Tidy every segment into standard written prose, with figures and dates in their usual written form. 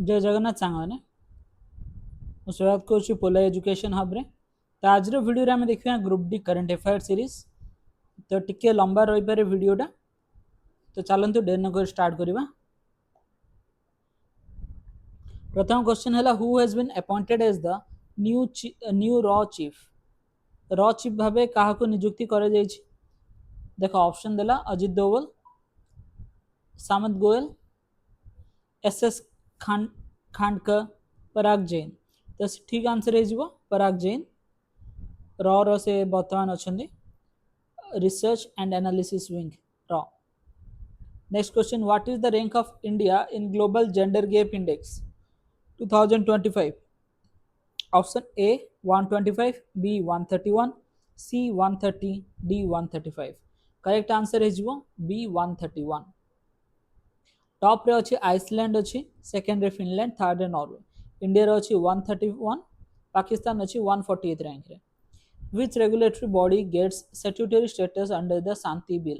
जय जगन्नाथ सांगने स्वागत करुच्ची पोला education hub रे। तो आज वीडियो आम देखा group D current affair series. तो टिके लंबा रही पारे वीडियोटा, तो चलतु डेर नक स्टार्ट करवा। प्रथम क्वेश्चन है who has been appointed as the new रॉ चीफ भावे क्या नियुक्ति कर देख ऑप्शन देला अजित दोवल, सामंत गोयल, एस एस खांडकर, पराग जैन। तो ठीक आंसर हो पराग जैन। रॉ से बर्तमान अच्छा रिसर्च एंड एनालिसिस विंग रॉ। Next question what is the rank of India in global gender gap index 2025? Option A 125, B 131, C 130, D 135। Correct answer है बी 131। टॉप रे अच्छी आइसलैंड अच्छी, सेकेंड रे फिनलैंड, थर्ड रे नॉर्वे। इंडिया रे अच्छी 131, पाकिस्तान अच्छी 148 रैंक रे। Which regulatory body gets statutory status under the Shanti Bill?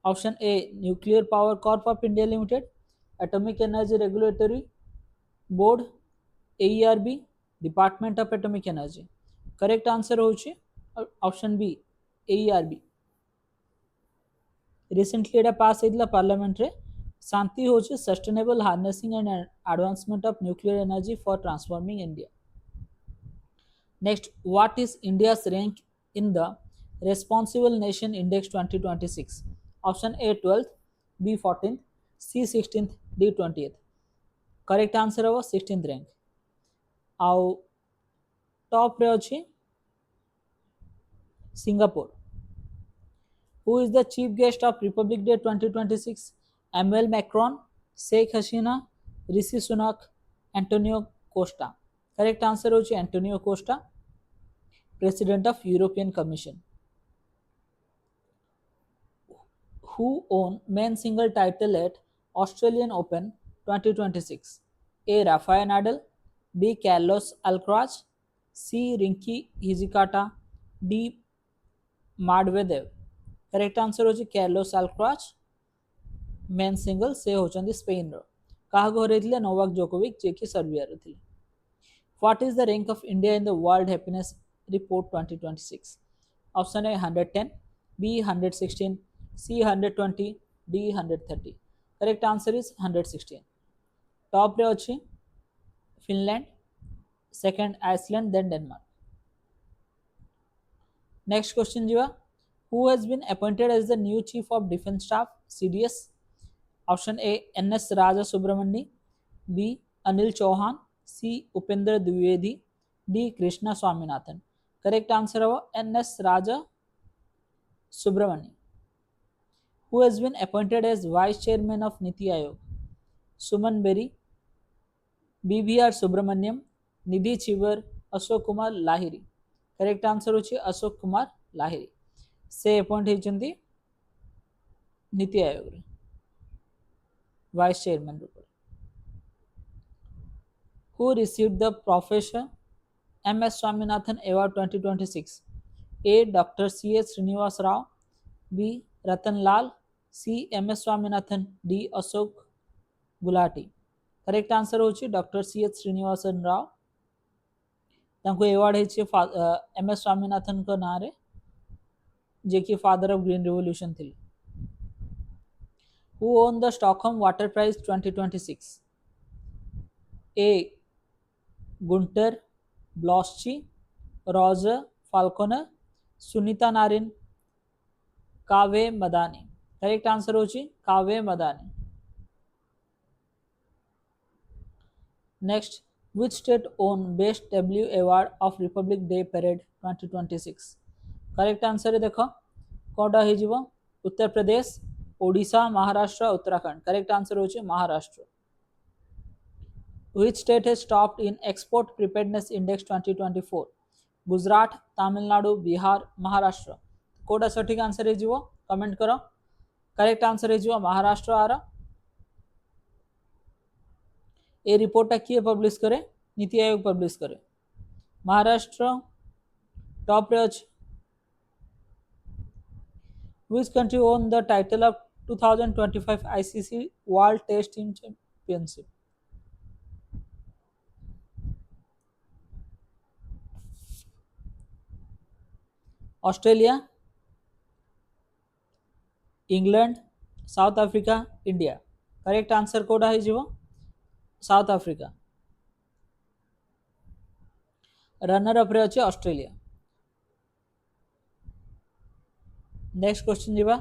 Option A Nuclear Power Corp of India Limited, Atomic Energy Regulatory Board, AERB, Department of Atomic Energy। Correct answer होची option B AERB। Recently एटा पास होइतला parliament रे। शांति होची sustainable harnessing and advancement of nuclear energy for transforming India. Next, what is India's rank in the Responsible Nation Index 2026? Option A 12th, B 14th, C 16th, D 20th। Correct answer हम 16th rank. आउ top रे अच्छी Singapore. Who is the chief guest of Republic Day 2026? Emmanuel Macron, Sheikh Hasina, Rishi Sunak, Antonio Costa. Correct answer होची Antonio Costa, president of European Commission. Who won men's single title at Australian Open 2026? A. Rafael Nadal, B. Carlos Alcaraz, C. Rinky Hijikata, D. Medvedev। Correct answer होची कैर्लोस अल्क्राज। Men single से होचंदी Spain रो। काहा घरेथिले Novak Djokovic जे कि Serbia रो थिले। What is the rank of India in the World Happiness Report 2026? Option A 110, B 116, C 120, D 130। Correct answer is 116। Top रे अच्छी Finland, second Iceland, then Denmark. Next question जीवा who has been appointed as the new Chief of Defence Staff CDS? Option A NS Raja Subramanya, B Anil Chauhan, C Upendra Dwivedi, D Krishna Swaminathan. Correct answer है NS Raja Subramanya. Who has been appointed as vice chairman of Niti Aayog? Suman Berry, BVR Subramaniam, Nidhi Chivar, Ashok Kumar Lahiri। Correct answer होची अशोक कुमार लाहिरी से appoint होइचंती NITI Aayog रे vice chairman रूप। Who received the Professor MS Swaminathan Award 2026? A. Dr. C.S. Srinivas Rao, B. Ratan Lal, C. MS Swaminathan, D. Ashok Gulati। Correct answer होची doctor CS Srinivasan Rao. तांको award है MS Swaminathan को ना रे जे कि फादर ऑफ ग्रीन रिवोल्यूशन थी। Who won the Stockholm Water Prize 2026? A. Gunter Bloschi, Roger Falconer, Sunita Narin, कावे मदानी। करेक्ट आंसर होची कावे मदानी। Next which state won best W award of Republic Day Parade 2026? Correct answer है देखो कोडा हे जीवो उत्तर प्रदेश, ओडिशा, महाराष्ट्र, उत्तराखंड। करेक्ट आंसर होची Maharashtra. Which state has topped in Export Preparedness Index 2024? Gujarat, Tamil Nadu, Bihar, Maharashtra. कोडा सठिक आंसर है जीवो कमेंट करो। करेक्ट आंसर है जीवो महाराष्ट्र आ रहा। ये रिपोर्ट किए पब्लिश करे? नीति आयोग पब्लिश करे। महाराष्ट्र टॉप रे अछि। Which country won the title of 2025 ICC World Test Team Championship? Australia, England, south Africa, India. Correct answer कोडा हो साउथ आफ्रिका। रनर अप रे अच्छे ऑस्ट्रेलिया। नेक्स्ट क्वेश्चन जीवा,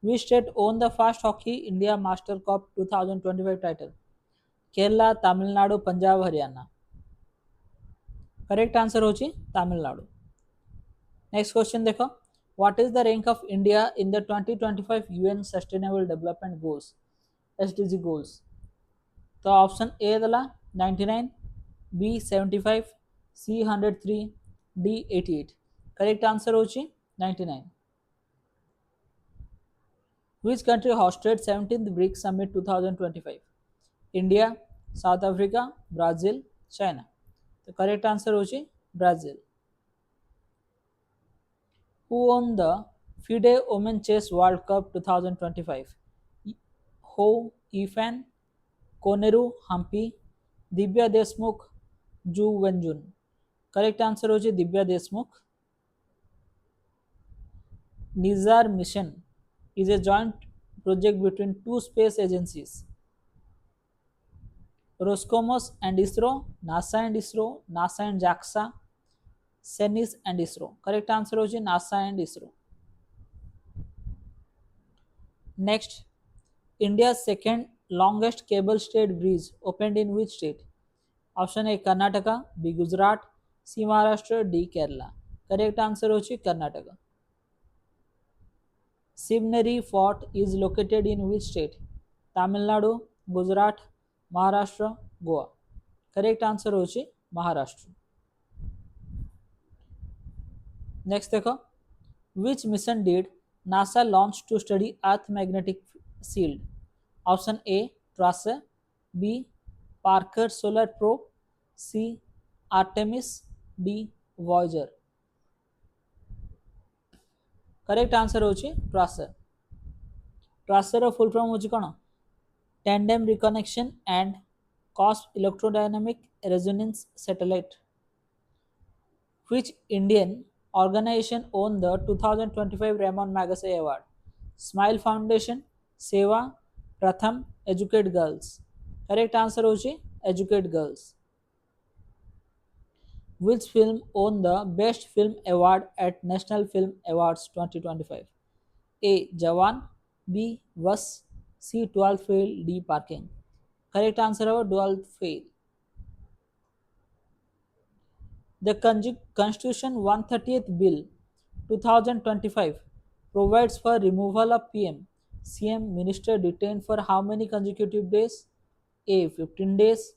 which state own the first hockey India Master Cup 2025 title? Kerala, Tamil Nadu, Punjab, Haryana. Correct answer होची Tamil Nadu. Next question देखो, what is the rank of India in the 2025 UN sustainable development goals SDG goals? तो option A दला 99, B 75, सी 103, D 88। Correct answer होची 99। Which country hosted 17th BRICS Summit 2025? India, South Africa, Brazil, China। तो correct answer होची Brazil. Who won the FIDE Women Chess World Cup 2025? Ho Yifan, Koneru Hampi, Divya Deshmukh, जू Wenjun. Correct answer होची Divya Deshmukh. Nizar mission is a joint project between two space agencies, Roscosmos and ISRO, NASA and ISRO, NASA and JAXA, CENIS and ISRO। Correct answer होची NASA and ISRO। Next, India second longest cable stayed bridge opened in which state? Option A Karnataka, B Gujarat, C Maharashtra, D Kerala. Correct answer होची Karnataka. Sibneri Fort is located in which state? Tamil Nadu, Gujarat, Maharashtra, Goa। Correct answer होची Maharashtra. Next देखो, which mission did NASA launch to study Earth magnetic field? Option A TRACERS, B Parker solar probe, C Artemis, D Voyager. Correct answer होची TRACERS. TRACERS full form होची कोन? Tandem reconnection and cusp electrodynamic resonance satellite. Which Indian organization won the 2025 Ramon Magsaysay Award? Smile Foundation, Seva, Pratham, Educate Girls। Correct answer होची Educate Girls। Which film won the Best Film Award at National Film Awards 2025? A. Jawan, B. Vas, C. 12th Fail, D. Parking। Correct answer है 12th Fail। The Constitution 130th Bill 2025 provides for removal of CM minister detained for how many consecutive days? A. 15 days,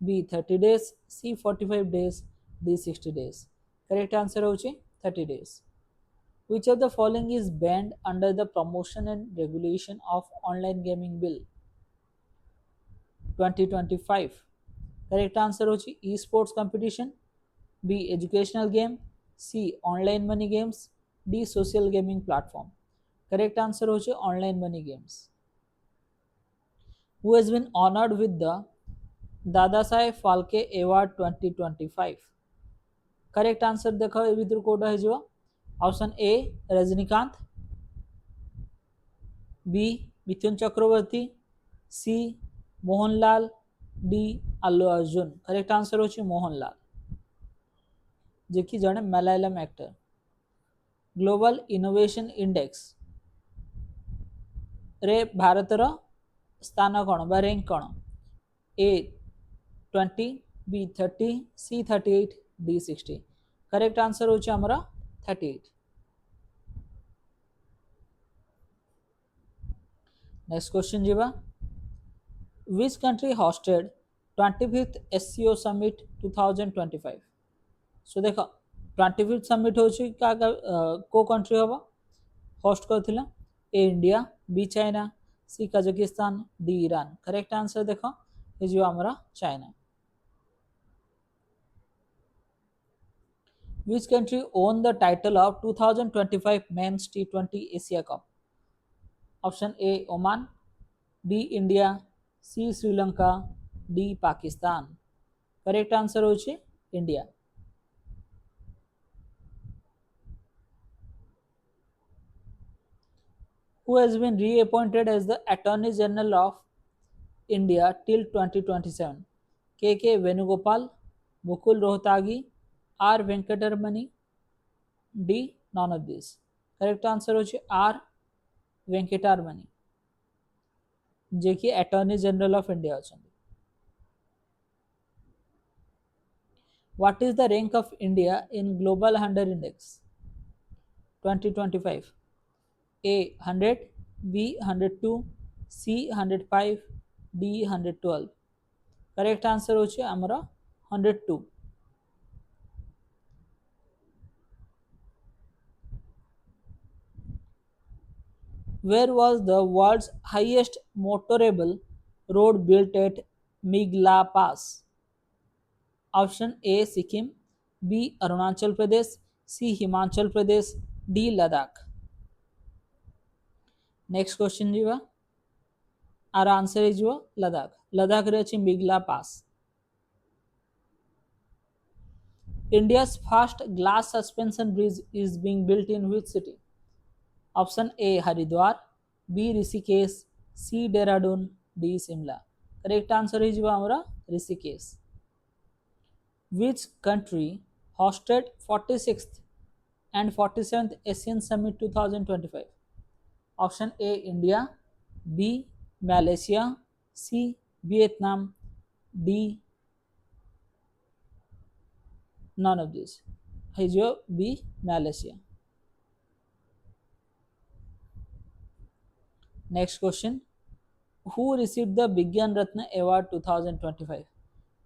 B. 30 days, C. 45 days, D. 60 days। Correct answer होची 30 days। Which of the following is banned under the Promotion and Regulation of Online Gaming Bill 2025? Correct answer होची e-sports competition, B. Educational game, C. Online money games, D. Social gaming platform। Correct answer होची online money games। Who has been honored with the Dadasaheb Phalke Award 2025? Correct answer देखो ए भितर कोडा है जो option A Rajinikanth, B Mithun Chakraborty, C Mohanlal, D Allu Arjun. Correct answer होची मोहनलाल, जे कि जने Malayalam actor. Global innovation index रे भारतर स्थान कौन बा रैंक कौन? A 20, B 30, C 38, D 60। Correct answer होची हमरा 38। नेक्स्ट क्वेश्चन जीवा, which country hosted 25th SCO summit 2025? So देखो 25th समिट होची का को कंट्री हबा होस्ट करथिला? A India, B China, C Kazakhstan, D Iran. Correct answer देखो हे जो हमरा China. Which country won the title of 2025 Men's T20 Asia Cup? Option A Oman, B India, C Sri Lanka, D Pakistan। Correct answer होची India. who has been reappointed as the Attorney General of India till 2027? K. Venugopal, Mukul Rohtagi, R. Venkateramani, D. None of these. Correct answer होची R. Venkateramani, जे कि Attorney General of India अछंती. What is the rank of India in Global Hunger Index 2025? A 100, B 102, C 105, D 112. Correct answer होची आमरा 102. Where was the world's highest motorable road built at Migla Pass? Option A Sikkim, B Arunachal Pradesh, C Himachal Pradesh, D Ladakh. Next question jiva. Our answer is jiva Ladakh. Ladakh re achi Migla Pass. India's first glass suspension bridge is being built in which city? Option A Haridwar, B Rishikesh, C Dehradun, D Simla. Correct answer is jiva amara Rishikesh. Which country hosted 46th and 47th Asian Summit 2025? Option A India, B Malaysia, C Vietnam, D none of these. Is your B Malaysia. Next question. Who received the Bigyan Ratna Award 2025?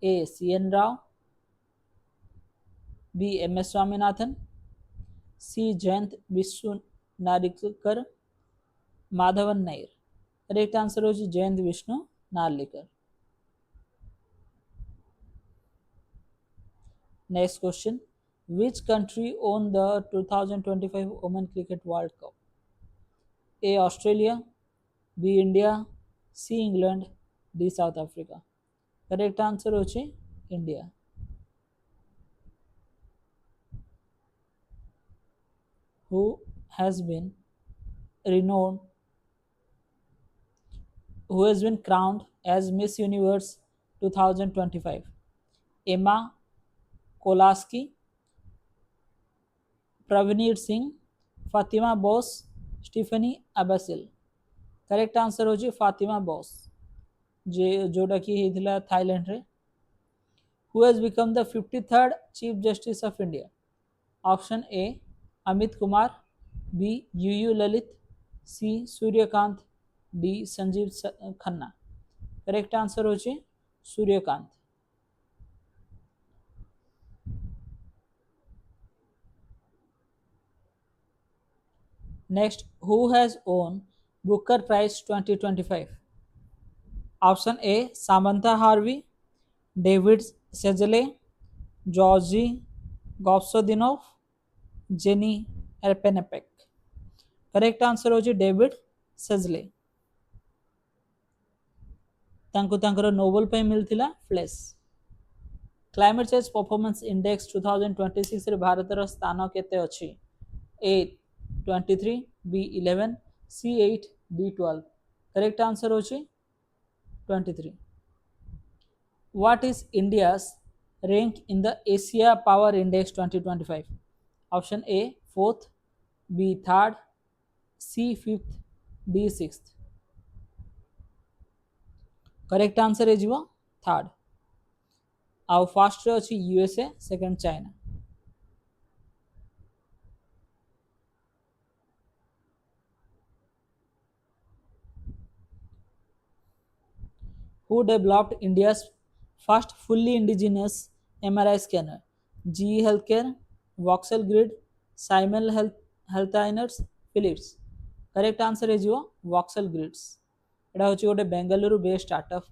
A. C.N. Rao, B. M.S. Swaminathan, C. Jayant Vishnu Narlikar, Madhavan Nair. Correct answer is Jayant Vishnu Narlikar. Next question. Which country won the 2025 Women Cricket World Cup? A. Australia, B. India, C. England, D. South Africa. Correct answer is India. Who has been renowned, who has been crowned as Miss Universe 2025? Emma Kolaski, Praveneer Singh, Fatima Bose, Stephanie Abasil. Correct answer हो Fatima Bosch जे जोटा कि हेथिला Thailand रे. Who has become the 53rd chief justice of India? Option A Amit Kumar, B U Lalit, C Suryakant, D Sanjiv Khanna. Correct answer हो Suryakant. Next, who has won Booker Prize 2025? Option A Samantha Harvey, David Sejale, Georgi Gobsodinov, Jenny Erpenepek. Correct answer हो David सेजले. तांको तांकर Nobel पे मिलथिला फ्लेश. Climate change performance index 2026 रे भारतर स्थान केते अछि? A 23, B 11, C 8, D 12. Correct answer हो 23. What is India's rank in the Asia Power Index 2025? Option A 4th, B 3rd, C 5th, D 6th. Correct answer है जीवा 3rd. आउ first ray अछि USA, second China. Who developed India's first fully indigenous MRI scanner? GE Healthcare, Voxel Grid, Simel Healthiners, Philips. Correct answer है जीवा Voxel Grids. एटा होची गोटे Bengaluru based startup.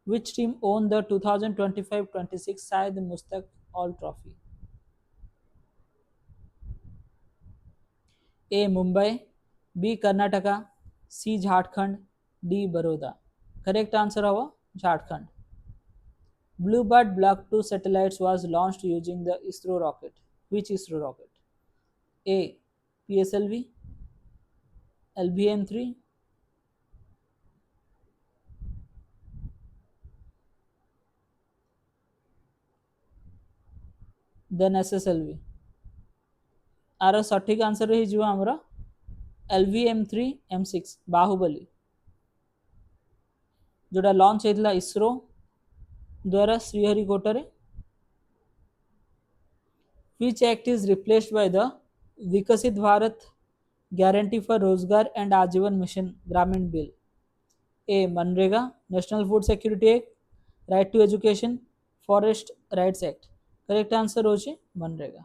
Which team won the 2025-26 Syed Mushtaq All Trophy? A Mumbai, B Karnataka, C Jharkhand, D Baroda. Correct answer होगा Jharkhand. Bluebird Block 2 satellites was launched using the ISRO rocket. Which ISRO rocket? A. PSLV, LVM3, then SSLV. आर सठिक answer रही आमर LVM3M6 Baahubali जोटा launch होता इसरो द्वारा Sriharikota. Which act is replaced by the Viksit Bharat guarantee for Rozgar and Aajeevan mission Gramin bill? A MNREGA, national food security act, right to education, forest rights act. Correct answer हो मनरेगा.